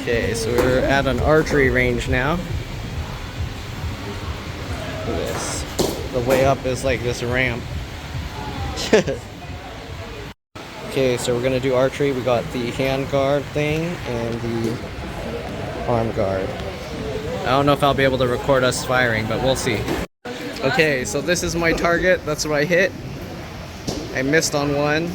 Okay, so we're at an archery range now. Look at this. The way up is like this ramp. Okay, so we're gonna do archery. We got the hand guard thing and the arm guard. I don't know if I'll be able to record us firing, but we'll see. Okay, so this is my target. That's what I hit. I missed on one.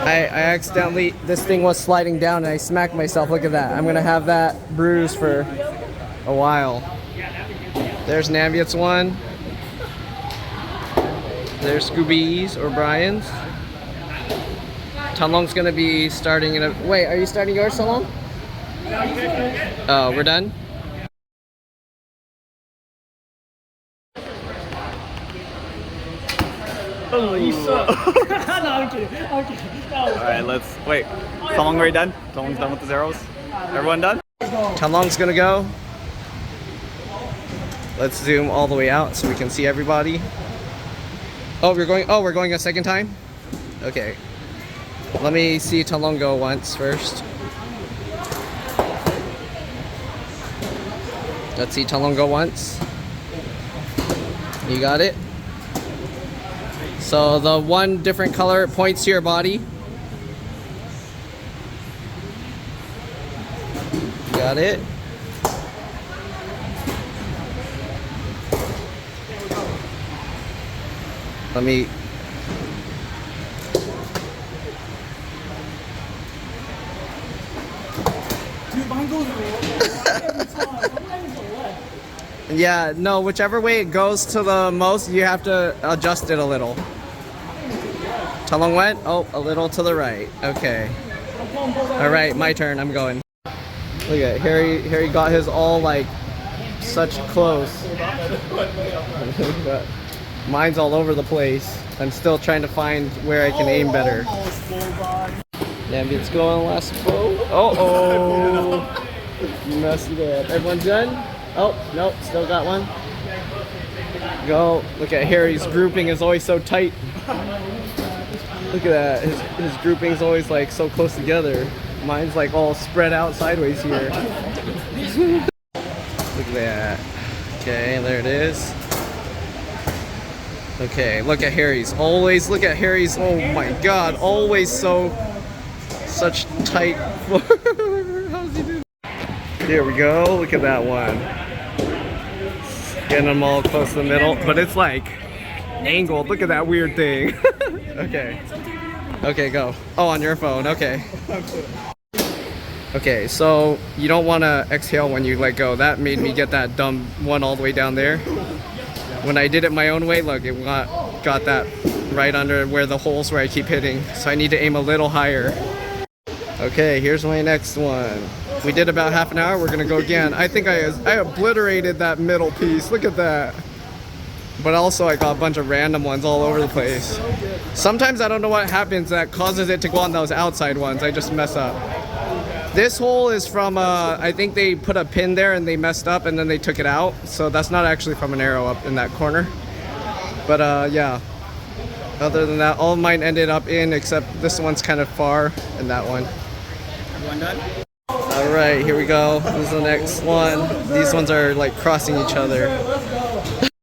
I accidentally, this thing was sliding down and I smacked myself. Look at that. I'm gonna have that bruise for a while. There's Naviet's one. There's Scooby's or Brian's. Talong's gonna be starting in a, wait, are you starting yours, Talong? Oh, we're done? Oh, you suck. No, I'm kidding. I'm kidding. Alright, let's wait. Talong already done? Talong's done with his arrows? Everyone done? Talong's gonna go. Let's zoom all the way out so we can see everybody. Oh, we're going a second time? Okay. Let me see Talong go once first. Let's see Talong go once. You got it? So the one different color points to your body. Got it? Let me... Dude, mine goes every time. Yeah, no, whichever way it goes to the most, you have to adjust it a little. Talong went? Oh, a little to the right. Okay. Alright, my turn. I'm going. Look at Harry got his all like such close. Mine's all over the place. I'm still trying to find where I can aim better. Damn, it's going last bow. Oh, you messed it up. Everyone done? Oh, nope, still got one. Go. Look at Harry's grouping is always so tight. Look at that. His grouping's always like so close together. Mine's like all spread out sideways here. Look at that. Okay, there it is. Okay, look at Harry's. Always look at Harry's. Oh my god, always such tight. How's he do? Here we go. Look at that one. Getting them all close to the middle, but it's like angled. Look at that weird thing. Okay. Okay, go. Oh, on your phone. Okay. Okay, so you don't want to exhale when you let go. That made me get that dumb one all the way down there. When I did it my own way, look, it got that right under where the holes where I keep hitting. So I need to aim a little higher. Okay, here's my next one. We did about half an hour. We're gonna go again. I think I obliterated that middle piece. Look at that. But also I got a bunch of random ones all over the place. Sometimes I don't know what happens that causes it to go on those outside ones. I just mess up. This hole is from, I think they put a pin there and they messed up and then they took it out. So that's not actually from an arrow up in that corner. But yeah. Other than that, all of mine ended up in except this one's kind of far and that one. Everyone done? Alright, here we go. This is the next one. These ones are like crossing each other.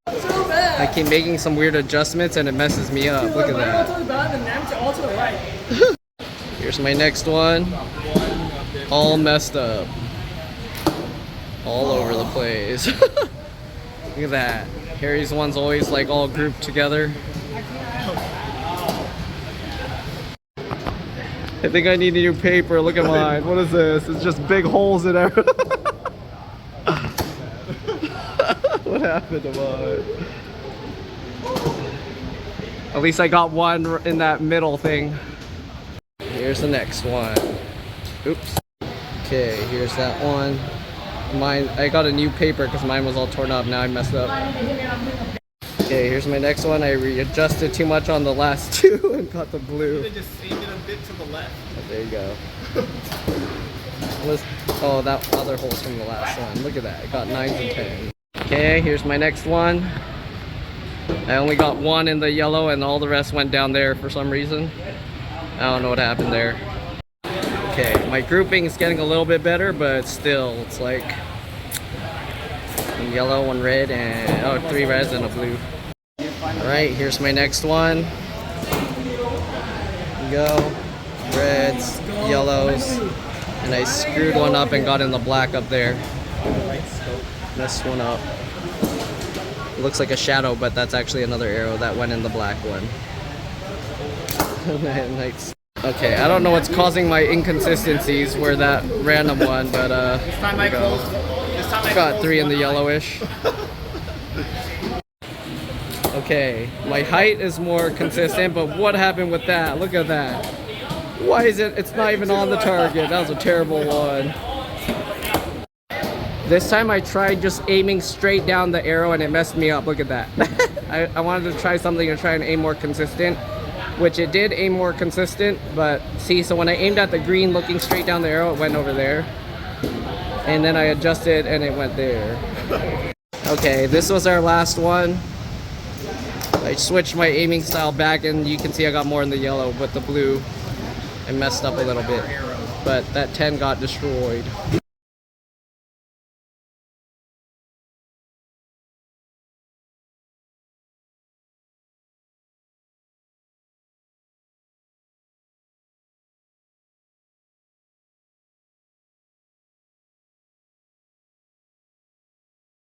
I keep making some weird adjustments and it messes me up. Look at that. Here's my next one. All messed up. All over the place. Look at that. Harry's one's always like all grouped together. I think I need a new paper. Look at mine. What is this? It's just big holes in everything. What happened to mine? At least I got one in that middle thing. Here's the next one. Oops. Okay, here's that one. Mine, I got a new paper because mine was all torn up. Now I messed up. Okay, here's my next one. I readjusted too much on the last two and got the blue. They just aimed it a bit to the left. Oh, there you go. Oh, that other hole's from the last one. Look at that. I got 9s and 10s. Okay, here's my next one. I only got one in the yellow and all the rest went down there for some reason. I don't know what happened there. Okay, my grouping is getting a little bit better, but still, it's like one yellow, one red, and 3 reds and a blue. Alright, here's my next one. Go. Reds, yellows, and I screwed one up and got in the black up there. Messed one up. It looks like a shadow, but that's actually another arrow that went in the black one. Nice. Okay, I don't know what's causing my inconsistencies where that random one, but there we go. Got 3 in the yellowish. Okay, my height is more consistent, but what happened with that? Look at that. Why is it? It's not even on the target. That was a terrible one. This time I tried just aiming straight down the arrow and it messed me up. Look at that. I wanted to try something and try and aim more consistent, which it did aim more consistent, but see, so when I aimed at the green looking straight down the arrow, it went over there. And then I adjusted and it went there. Okay, this was our last one. I switched my aiming style back and you can see I got more in the yellow, but the blue I messed up a little bit. But that 10 got destroyed.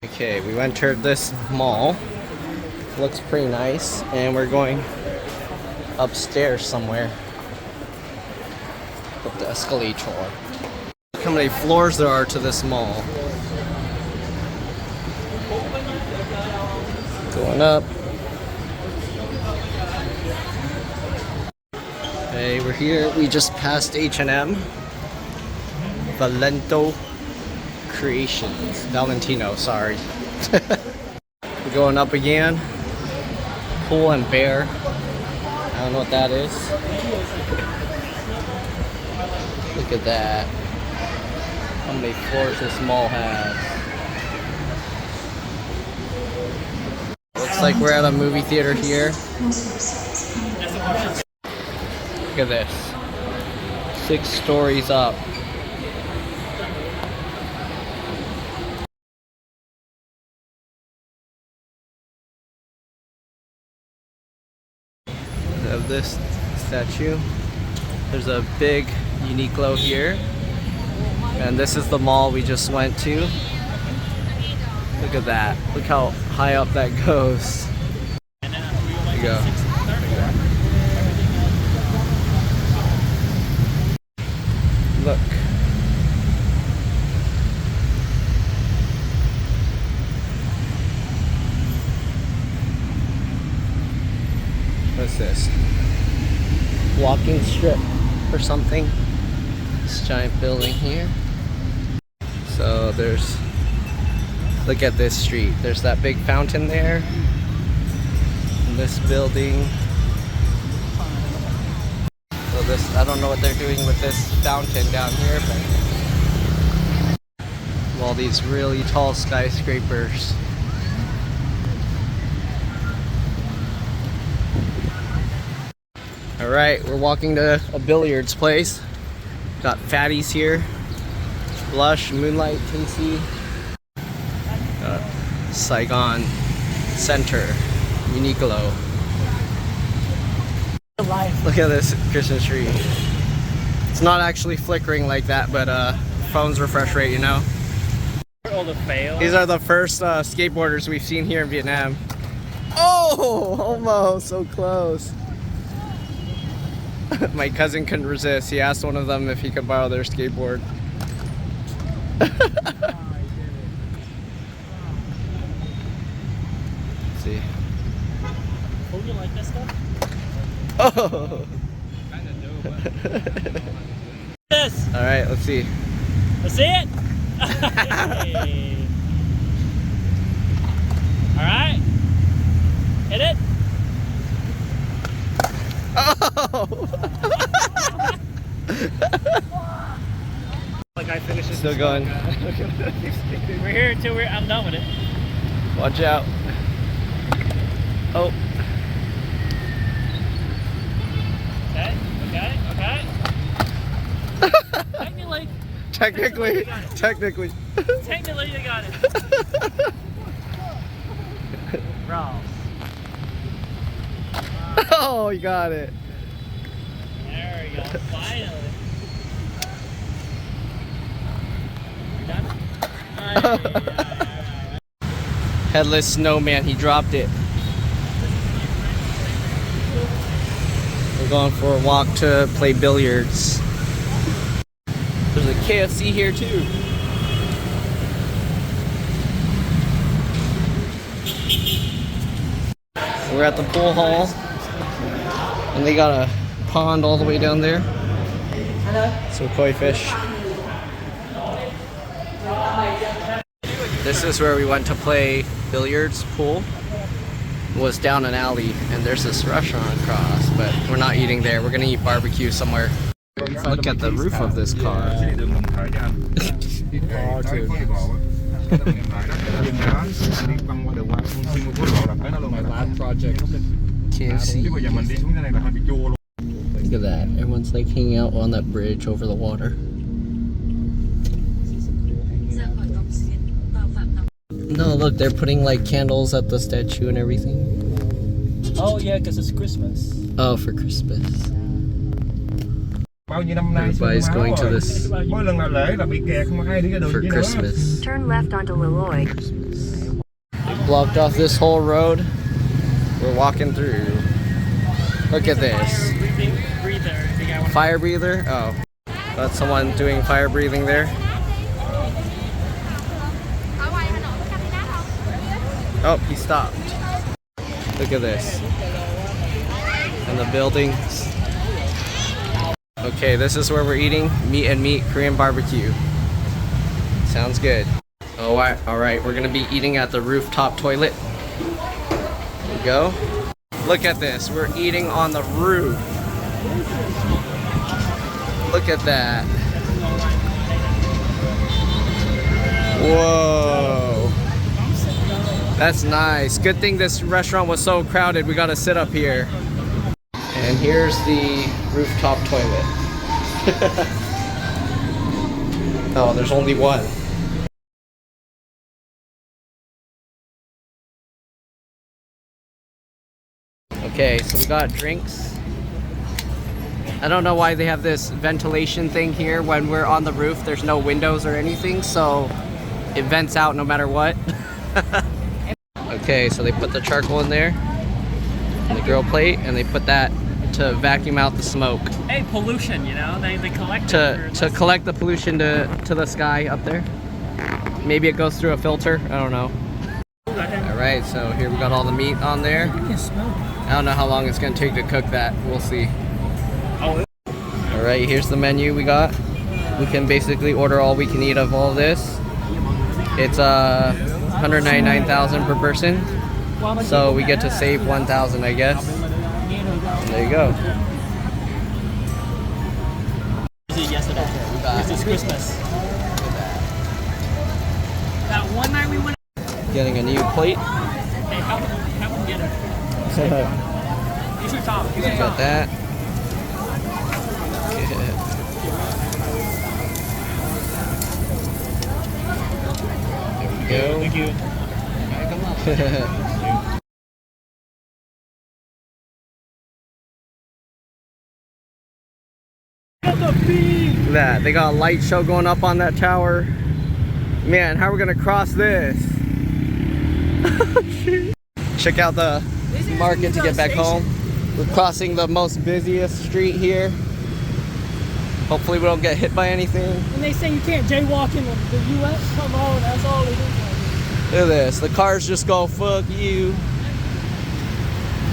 Okay, we entered this mall. Looks pretty nice, and we're going upstairs somewhere. Up the escalator. Look how many floors there are to this mall. Going up. Okay, we're here. We just passed H&M. Valentino, sorry. We're going up again. Pull and bear. I don't know what that is. Look at that. How many floors this mall has. Looks like we're at a movie theater here. Look at this. 6 stories up. Of this statue. There's a big Uniqlo here, and this is the mall we just went to. Look at that. Look how high up that goes. There you go. Look. What's this? Walking strip or something. This giant building here. So there's, look at this street. There's that big fountain there. And this building. So this, I don't know what they're doing with this fountain down here, but all these really tall skyscrapers. Alright, we're walking to a billiards place. Got fatties here. Blush, Moonlight, Tasty. Saigon Center, Uniqlo. Look at this Christmas tree. It's not actually flickering like that, but phone's refresh rate, you know? These are the first skateboarders we've seen here in Vietnam. Oh, almost so close. My cousin couldn't resist. He asked one of them if he could borrow their skateboard. Let's see. Oh, you like that stuff? Oh! This! Alright, let's see. Let's see it! Hey. Alright. Hit it. Oh! Like I finished it. Still going. We're here until I'm done with it. Watch out. Oh. Okay, okay, okay. Technically. Technically, you got it. Bro. Oh, you got it. There we go. Finally. You done? Headless snowman, he dropped it. We're going for a walk to play billiards. There's a KFC here too. We're at the pool hall, and they got a pond all the way down there. Some koi fish. This is where we went to play billiards pool. It was down an alley, and there's this restaurant across, but we're not eating there. We're gonna eat barbecue somewhere. Look at the roof of this car. KFC. Look at that. Everyone's like hanging out on that bridge over the water. No, look, they're putting like candles at the statue and everything. Oh yeah, because it's Christmas. Oh, for Christmas. Everybody's going to this for Christmas. Turn left onto Leloy. Blocked off this whole road. We're walking through. Look at this. Fire breather? Oh. That's someone doing fire breathing there. Oh, he stopped. Look at this. And the buildings. Okay, this is where we're eating. Meat and meat Korean barbecue. Sounds good. Oh, alright, we're gonna be eating at the rooftop toilet. There we go. Look at this, we're eating on the roof. Look at that. Whoa. That's nice. Good thing this restaurant was so crowded, we gotta sit up here. And here's the rooftop toilet. Oh, there's only one. Okay, so we got drinks. I don't know why they have this ventilation thing here when we're on the roof. There's no windows or anything, so it vents out no matter what. Okay, so they put the charcoal in there, in the grill plate, and they put that to vacuum out the smoke. Hey, pollution, you know, they collect to collect the pollution to the sky up there. Maybe it goes through a filter, I don't know. Alright, so here we got all the meat on there. I don't know how long it's gonna take to cook that, we'll see. Alright, here's the menu we got. We can basically order all we can eat of all this. It's 199,000 per person, so we get to save 1,000, I guess. There you go. Yesterday. This is Christmas. That one night we went. Getting a new plate. Hey, how we get it? You should talk. Got that. There we go. Thank you. Look at that. They got a light show going up on that tower. Man, how are we gonna cross this? Check out the market to get back home. We're crossing the most busiest street here. Hopefully we don't get hit by anything. And they say you can't jaywalk in the U.S. Come on, that's all it is. Look at this. The cars just go, fuck you.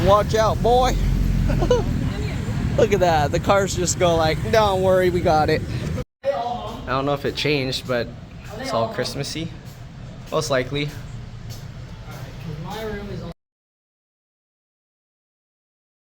Watch out, boy. Look at that. The cars just go like, don't worry, we got it. I don't know if it changed, but it's all Christmassy. Most likely.